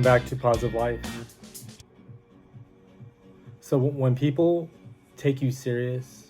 Welcome back to Positive Life. So when people take you serious,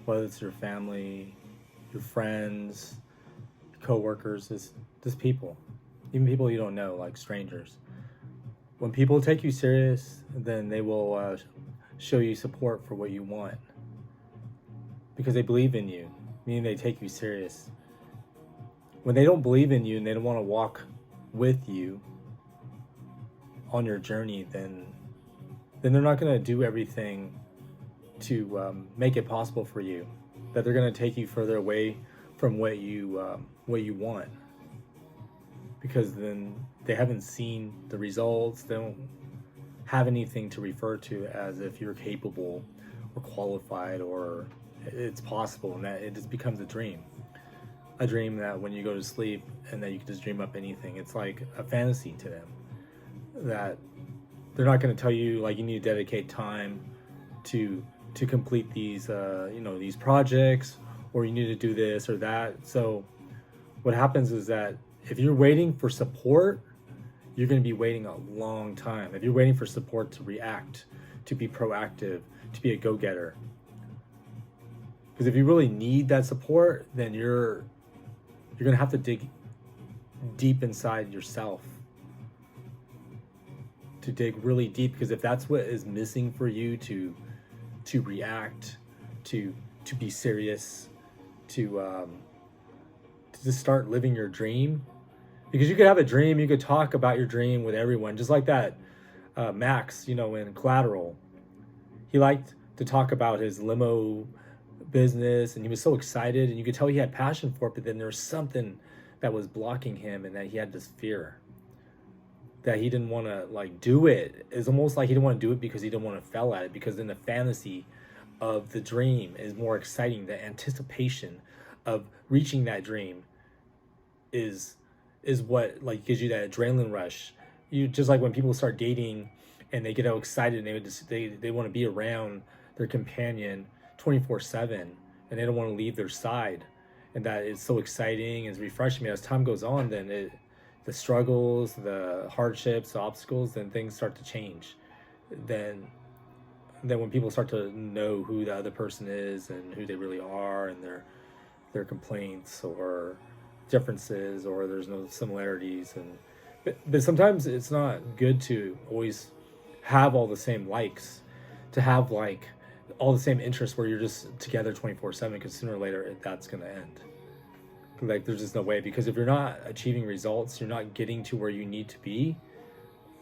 whether it's your family, your friends, co-workers, just people, even people you don't know, like strangers. When people take you serious, then they will show you support for what you want because they believe in you, meaning they take you serious. When they don't believe in you and they don't want to walk with you on your journey, then they're not going to do everything to make it possible for you. That they're going to take you further away from what you want, because then they haven't seen the results. They don't have anything to refer to as if you're capable or qualified or it's possible, and that it just becomes a dream that when you go to sleep and that you can just dream up anything. It's like a fantasy to them, that they're not going to tell you like you need to dedicate time to complete these these projects, or you need to do this or that. So what happens is that if you're waiting for support, you're going to be waiting a long time. If you're waiting for support to react, to be proactive, to be a go-getter, because if you really need that support, then you're going to have to dig deep inside yourself, to dig really deep, because if that's what is missing for you to react, to be serious, to just start living your dream. Because you could have a dream, you could talk about your dream with everyone, just like that Max, in Collateral. He liked to talk about his limo business, and he was so excited, and you could tell he had passion for it, but then there was something that was blocking him, and that he had this fear that he didn't want to do it. It's almost like he didn't want to do it because he didn't want to fail at it, because then the fantasy of the dream is more exciting. The anticipation of reaching that dream is what gives you that adrenaline rush. You just like when people start dating and they get all excited and they want to be around their companion 24/7, and they don't want to leave their side, and that is so exciting and it's refreshing. As time goes on, then the struggles, the hardships, the obstacles, then things start to change. Then when people start to know who the other person is and who they really are, and their complaints or differences, or there's no similarities, but sometimes it's not good to always have all the same likes, to have all the same interests where you're just together 24/7, because sooner or later that's going to end. There's just no way, because if you're not achieving results, you're not getting to where you need to be,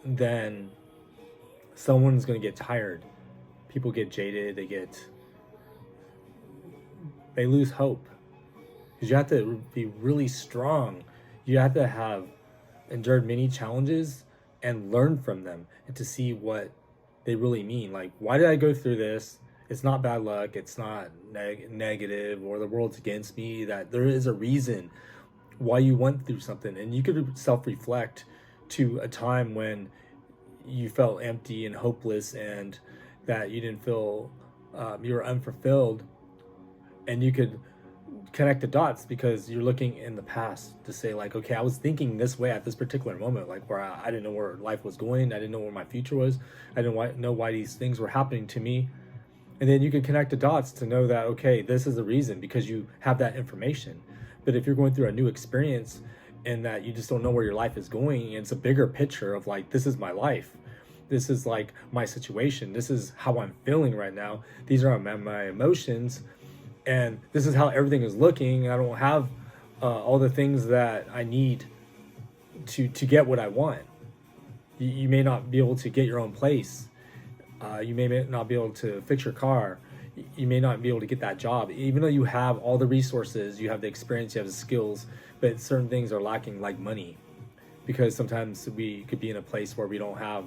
then someone's going to get tired. People get jaded, they lose hope, because you have to be really strong. You have to have endured many challenges and learn from them, and to see what they really mean. Why did I go through this? It's not bad luck. It's not negative, or the world's against me. That there is a reason why you went through something. And you could self-reflect to a time when you felt empty and hopeless, and that you didn't feel you were unfulfilled. And you could connect the dots, because you're looking in the past to say okay, I was thinking this way at this particular moment, where I didn't know where life was going. I didn't know where my future was. I didn't know why these things were happening to me. And then you can connect the dots to know that, okay, this is the reason, because you have that information. But if you're going through a new experience and that you just don't know where your life is going, it's a bigger picture of this is my life. This is my situation. This is how I'm feeling right now. These are my emotions. And this is how everything is looking. I don't have all the things that I need to get what I want. You may not be able to get your own place. You may not be able to fix your car. You may not be able to get that job, even though you have all the resources, you have the experience, you have the skills, but certain things are lacking, like money, because sometimes we could be in a place where we don't have,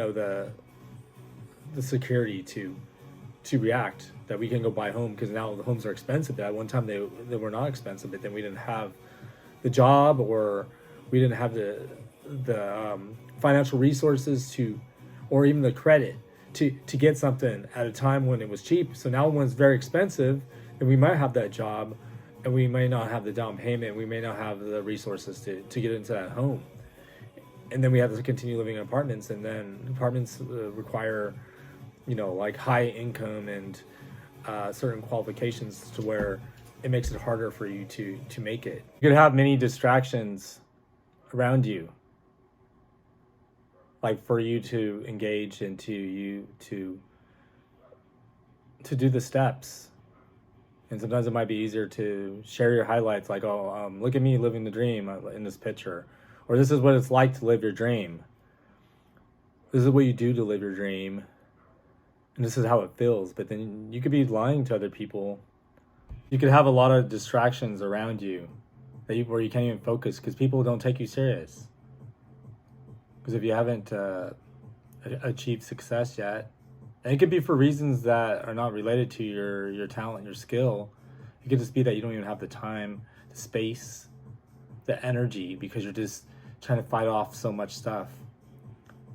the security to react, that we can go buy a home, because now the homes are expensive. But at one time they were not expensive, but then we didn't have the job, or we didn't have the financial resources or even the credit to get something at a time when it was cheap. So now when it's very expensive, and we might have that job, and we may not have the down payment, we may not have the resources to get into that home. and then we have to continue living in apartments, and then apartments require, like high income and certain qualifications to where it makes it harder for you to make it. You could have many distractions around you, like for you to engage and to do the steps. And sometimes it might be easier to share your highlights, like, oh, look at me living the dream in this picture, or this is what it's like to live your dream. This is what you do to live your dream, and this is how it feels. But then you could be lying to other people. You could have a lot of distractions around you where you can't even focus because people don't take you serious. Because if you haven't achieved success yet, and it could be for reasons that are not related to your talent, your skill. It could just be that you don't even have the time, the space, the energy, because you're just trying to fight off so much stuff.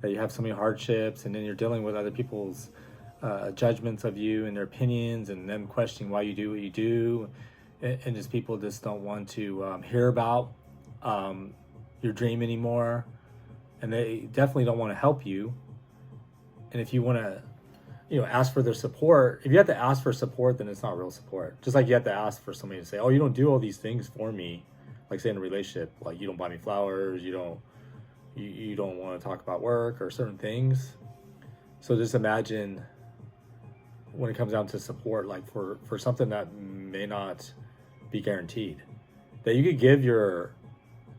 That you have so many hardships, and then you're dealing with other people's judgments of you and their opinions, and them questioning why you do what you do. And just people just don't want to hear about your dream anymore. And they definitely don't want to help you. And if you want to ask for their support. If you have to ask for support, then it's not real support. Just like you have to ask for somebody to say, oh, you don't do all these things for me. Like say in a relationship, like you don't buy me flowers, you don't want to talk about work or certain things. So just imagine when it comes down to support, like for something that may not be guaranteed, that you could give your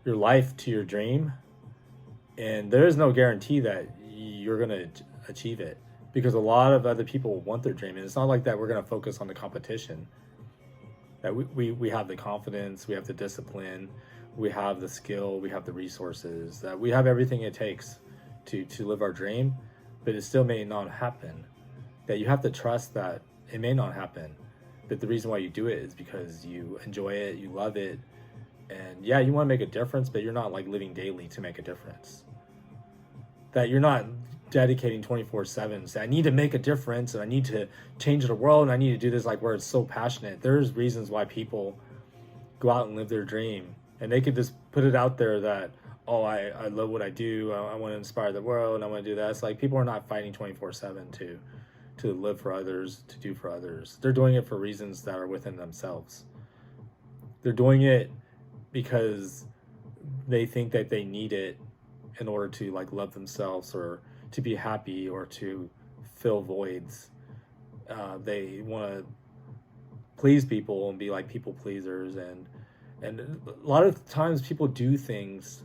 life to your dream, and there is no guarantee that you're going to achieve it. Because a lot of other people want their dream. And it's not like that we're going to focus on the competition. That we have the confidence, we have the discipline, we have the skill, we have the resources, that we have everything it takes to live our dream, but it still may not happen. That you have to trust that it may not happen. But the reason why you do it is because you enjoy it, you love it. And yeah, you want to make a difference, but you're not like living daily to make a difference. That you're not dedicating 24/7, say I need to make a difference and I need to change the world and I need to do this, like where it's so passionate. There's reasons why people go out and live their dream, and they could just put it out there that, oh, I love what I do, I want to inspire the world, and I want to do that. It's like people are not fighting 24/7 to live for others, to do for others. They're doing it for reasons that are within themselves. They're doing it because they think that they need it in order to like love themselves or to be happy or to fill voids. They want to please people and be like people pleasers, and a lot of times people do things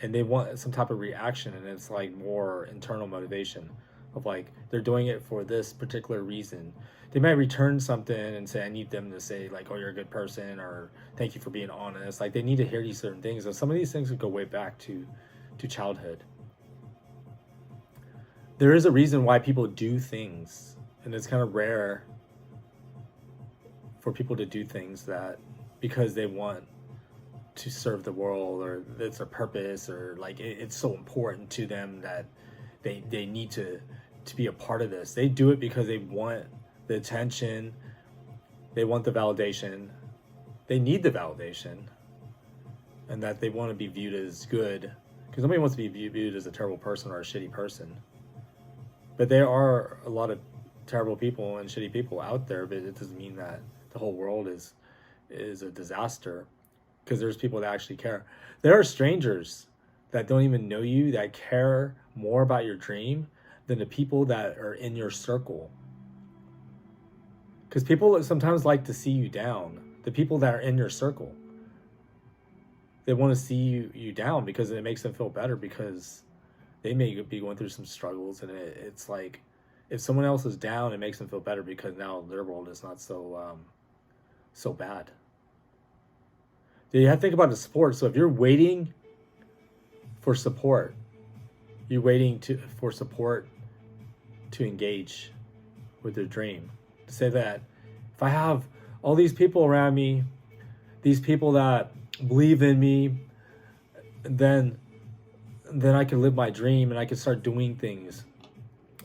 and they want some type of reaction, and it's like more internal motivation of like they're doing it for this particular reason. They might return something and say, I need them to say like, oh, you're a good person, or thank you for being honest. Like they need to hear these certain things, and some of these things would go way back to childhood. There is a reason why people do things, and it's kind of rare for people to do things that because they want to serve the world, or it's their purpose, or like it's so important to them that they need to be a part of this. They do it because they want the attention, they want the validation, they need the validation, and that they want to be viewed as good, because nobody wants to be viewed as a terrible person or a shitty person. But there are a lot of terrible people and shitty people out there, but it doesn't mean that the whole world is a disaster, because there's people that actually care. There are strangers that don't even know you that care more about your dream than the people that are in your circle. Because people sometimes like to see you down. The people that are in your circle, they want to see you down because it makes them feel better, because they may be going through some struggles, and it's like if someone else is down, it makes them feel better because now their world is not so bad. You have to think about the support. So if you're waiting for support, you're waiting for support to engage with your dream. To say that if I have all these people around me, these people that believe in me, then I can live my dream and I can start doing things.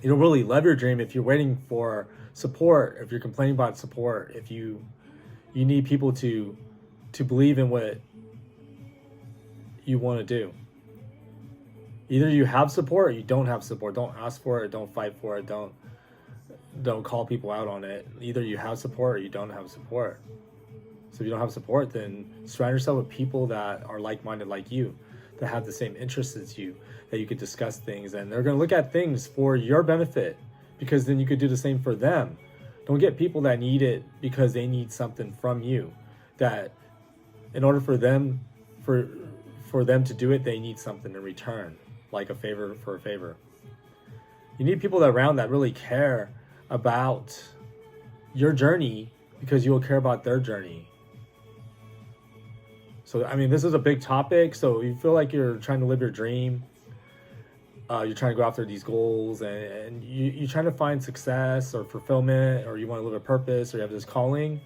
You don't really love your dream if you're waiting for support, if you're complaining about support, if you need people to believe in what you want to do. Either you have support or you don't have support. Don't ask for it. Don't fight for it. Don't call people out on it. Either you have support or you don't have support. So if you don't have support, then surround yourself with people that are like-minded like you, that have the same interests as you, that you could discuss things, and they're going to look at things for your benefit, because then you could do the same for them. Don't get people that need it because they need something from you, that in order for them to do it, they need something in return, like a favor for a favor. You need people around that really care about your journey, because you will care about their journey. So, I mean, this is a big topic. So you feel like you're trying to live your dream. You're trying to go after these goals, and you're trying to find success or fulfillment, or you want to live a purpose, or you have this calling.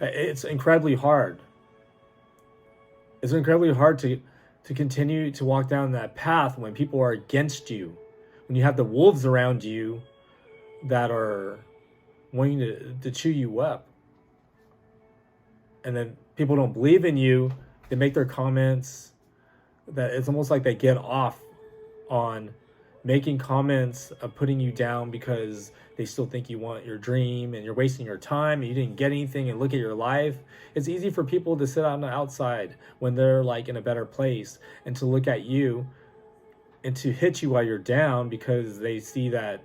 It's incredibly hard. It's incredibly hard to continue to walk down that path when people are against you, when you have the wolves around you that are wanting to chew you up. And then people don't believe in you. They make their comments, that it's almost like they get off on making comments of putting you down because they still think you want your dream and you're wasting your time and you didn't get anything, and look at your life. It's easy for people to sit on the outside when they're like in a better place, and to look at you and to hit you while you're down, because they see that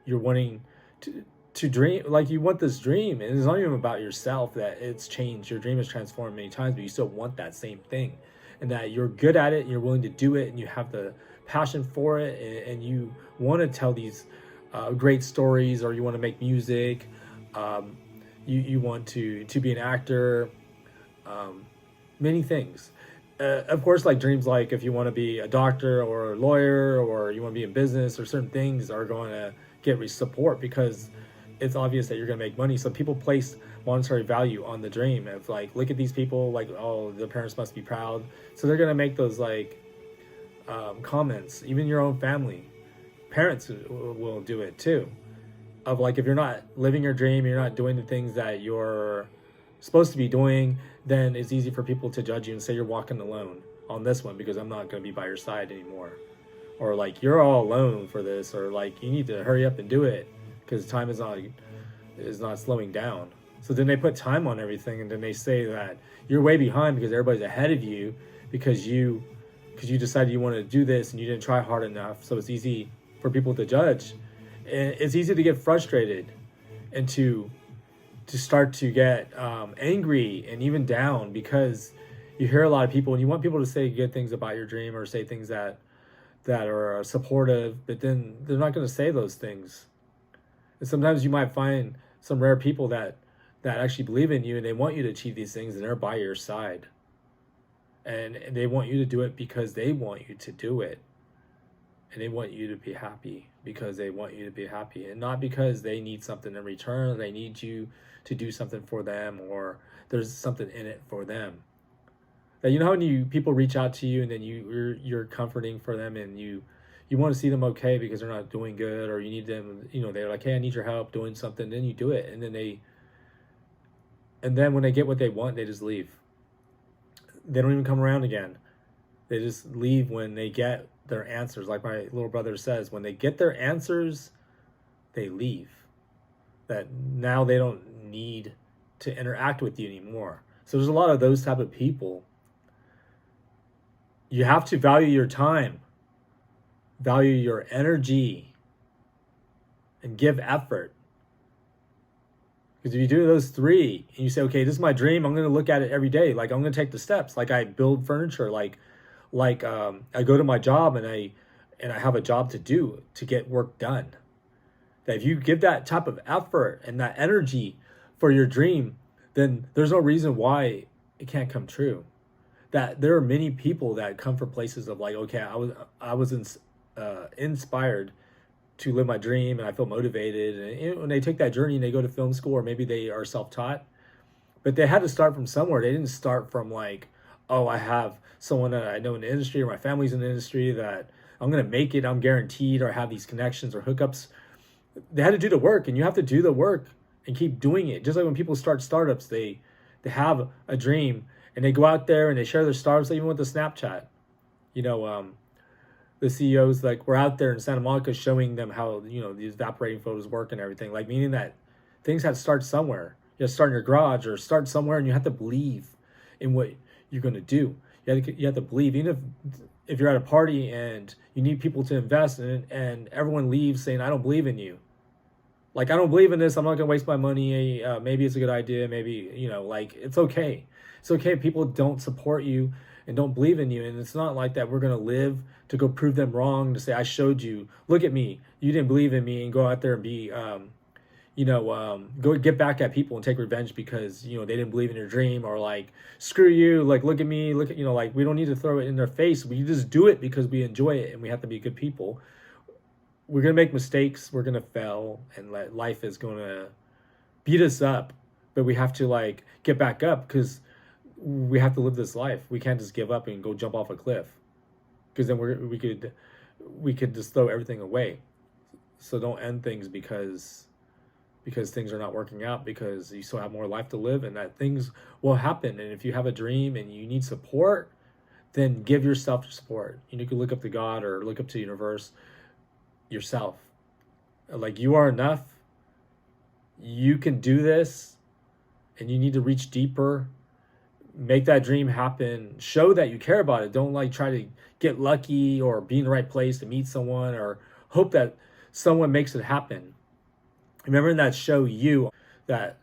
you're wanting to dream, like you want this dream, and it's not even about yourself, that it's changed, your dream has transformed many times, but you still want that same thing, and that you're good at it and you're willing to do it, and you have the passion for it, and you want to tell these great stories, or you want to make music, you want to be an actor, many things. Of course, like dreams, like if you want to be a doctor or a lawyer, or you want to be in business, or certain things are going to get support, because it's obvious that you're going to make money. So people place monetary value on the dream of like, look at these people, like, oh, the parents must be proud. So they're going to make those like comments. Even your own family, parents will do it too, of like, if you're not living your dream, you're not doing the things that you're supposed to be doing, then it's easy for people to judge you and say you're walking alone on this one, because I'm not going to be by your side anymore, or like you're all alone for this, or like you need to hurry up and do it because time is not slowing down. So then they put time on everything, and then they say that you're way behind because everybody's ahead of you, because you decided you wanted to do this and you didn't try hard enough. So it's easy for people to judge, and it's easy to get frustrated and to start to get angry and even down, because you hear a lot of people, and you want people to say good things about your dream, or say things that are supportive, but then they're not going to say those things. And sometimes you might find some rare people that actually believe in you, and they want you to achieve these things, and they're by your side, and they want you to do it because they want you to do it, and they want you to be happy because they want you to be happy, and not because they need something in return. They need you to do something for them, or there's something in it for them. That, you know, when people reach out to you, and then you're comforting for them, and you want to see them okay because they're not doing good, or you need them, you know, they're like, hey, I need your help doing something, then you do it, and then when they get what they want, they just leave. They don't even come around again. They just leave when they get their answers. Like my little brother says, when they get their answers, they leave. That now they don't need to interact with you anymore. So there's a lot of those type of people. You have to value your time, value your energy, and give effort. Because if you do those three, and you say, okay, this is my dream, I'm going to look at it every day. Like, I'm going to take the steps. Like, I build furniture. Like I go to my job, and I have a job to do to get work done. That if you give that type of effort and that energy for your dream, then there's no reason why it can't come true. That there are many people that come from places of like, okay, I was inspired to live my dream, and I feel motivated. And when they take that journey and they go to film school, or maybe they are self-taught, but they had to start from somewhere. They didn't start from like, oh, I have someone that I know in the industry, or my family's in the industry, that I'm going to make it, I'm guaranteed, or have these connections or hookups. They had to do the work, and you have to do the work and keep doing it. Just like when people start startups, they have a dream, and they go out there and they share their startups, even with the Snapchat. You know, the CEOs, like, we're out there in Santa Monica showing them how, you know, these evaporating photos work and everything, like, meaning that things have to start somewhere. You have to start in your garage or start somewhere, and you have to believe in what you're going to do. You have to believe, even if you're at a party and you need people to invest, and everyone leaves saying, I don't believe in you. Like, I don't believe in this. I'm not going to waste my money. Maybe it's a good idea. Maybe, you know, like, it's okay. It's okay if people don't support you and don't believe in you. And it's not like that we're going to live to go prove them wrong, to say, I showed you, look at me, you didn't believe in me, and go out there and be, go get back at people and take revenge because, you know, they didn't believe in your dream, or like, screw you, like, look at me, look at, you know, like, we don't need to throw it in their face. We just do it because we enjoy it, and we have to be good people. We're going to make mistakes. We're going to fail, and life is going to beat us up, but we have to, like, get back up, because we have to live this life. We can't just give up and go jump off a cliff, because then we could just throw everything away. So don't end things because things are not working out, because you still have more life to live, and that things will happen. And if you have a dream and you need support, then give yourself support. You can look up to God or look up to the universe, yourself. Like, you are enough. You can do this, and you need to reach deeper. Make that dream happen. Show that you care about it. Don't, like, try to get lucky or be in the right place to meet someone or hope that someone makes it happen. Remember in that show, You, that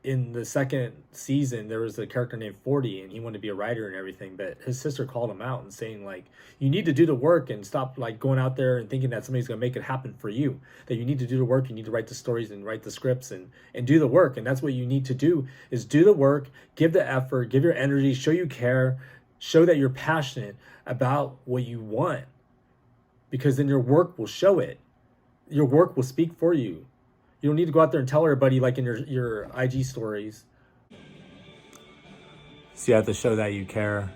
in the second season, there was a character named 40, and he wanted to be a writer and everything, but his sister called him out and saying, like, you need to do the work and stop, like, going out there and thinking that somebody's going to make it happen for you. That you need to do the work. You need to write the stories and write the scripts and do the work. And that's what you need to do, is do the work, give the effort, give your energy, show you care, show that you're passionate about what you want, because then your work will show it. Your work will speak for you. You don't need to go out there and tell everybody, like in your IG stories. So you have to show that you care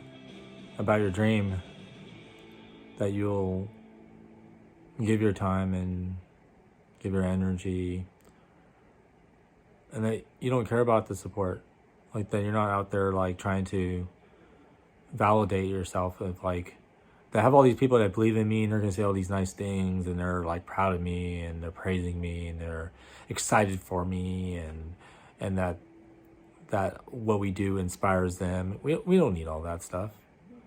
about your dream, that you'll give your time and give your energy, and that you don't care about the support. Like, that you're not out there, like, trying to validate yourself of, like, I have all these people that believe in me, and they're going to say all these nice things, and they're, like, proud of me, and they're praising me, and they're excited for me, and that what we do inspires them. We don't need all that stuff.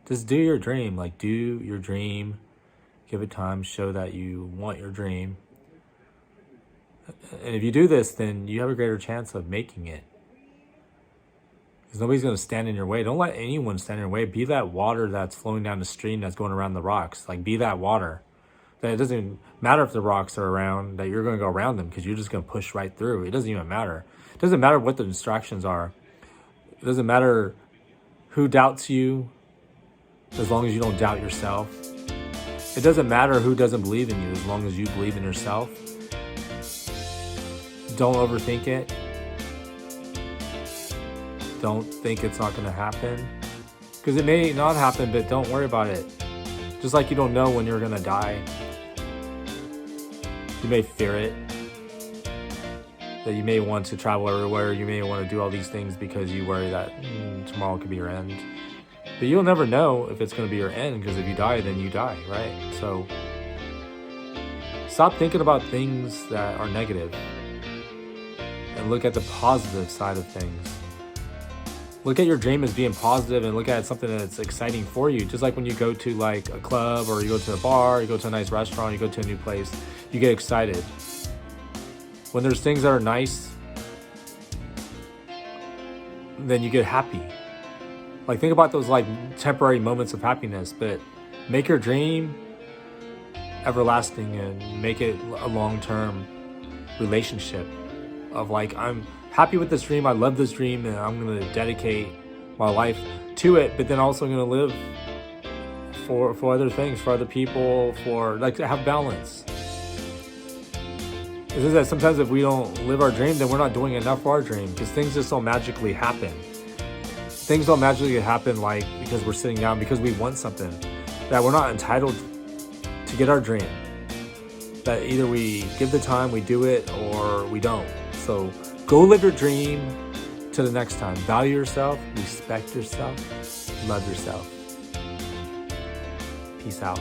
Just do your dream. Like, do your dream. Give it time. Show that you want your dream. And if you do this, then you have a greater chance of making it. Because nobody's going to stand in your way. Don't let anyone stand in your way. Be that water that's flowing down the stream that's going around the rocks. Like, be that water. That it doesn't matter if the rocks are around, that you're going to go around them, because you're just going to push right through. It doesn't even matter. It doesn't matter what the distractions are. It doesn't matter who doubts you, as long as you don't doubt yourself. It doesn't matter who doesn't believe in you, as long as you believe in yourself. Don't overthink it. Don't think it's not going to happen, because it may not happen, but don't worry about it. Just like you don't know when you're going to die. You may fear it, that you may want to travel everywhere, you may want to do all these things because you worry that tomorrow could be your end. But you'll never know if it's going to be your end, because if you die, then you die, right? So stop thinking about things that are negative and look at the positive side of things. Look at your dream as being positive, and look at something that's exciting for you. Just like when you go to, like, a club, or you go to a bar, you go to a nice restaurant, you go to a new place, you get excited. When there's things that are nice, then you get happy. Like, think about those, like, temporary moments of happiness, but make your dream everlasting and make it a long-term relationship of, like, I'm happy with this dream, I love this dream, and I'm going to dedicate my life to it, but then also I'm going to live for other things, for other people, for, like, to have balance. It's just that sometimes if we don't live our dream, then we're not doing enough for our dream, because things just don't magically happen. Things don't magically happen, like, because we're sitting down, because we want something, that we're not entitled to get our dream. That either we give the time, we do it, or we don't. So go live your dream till the next time. Value yourself, respect yourself, love yourself. Peace out.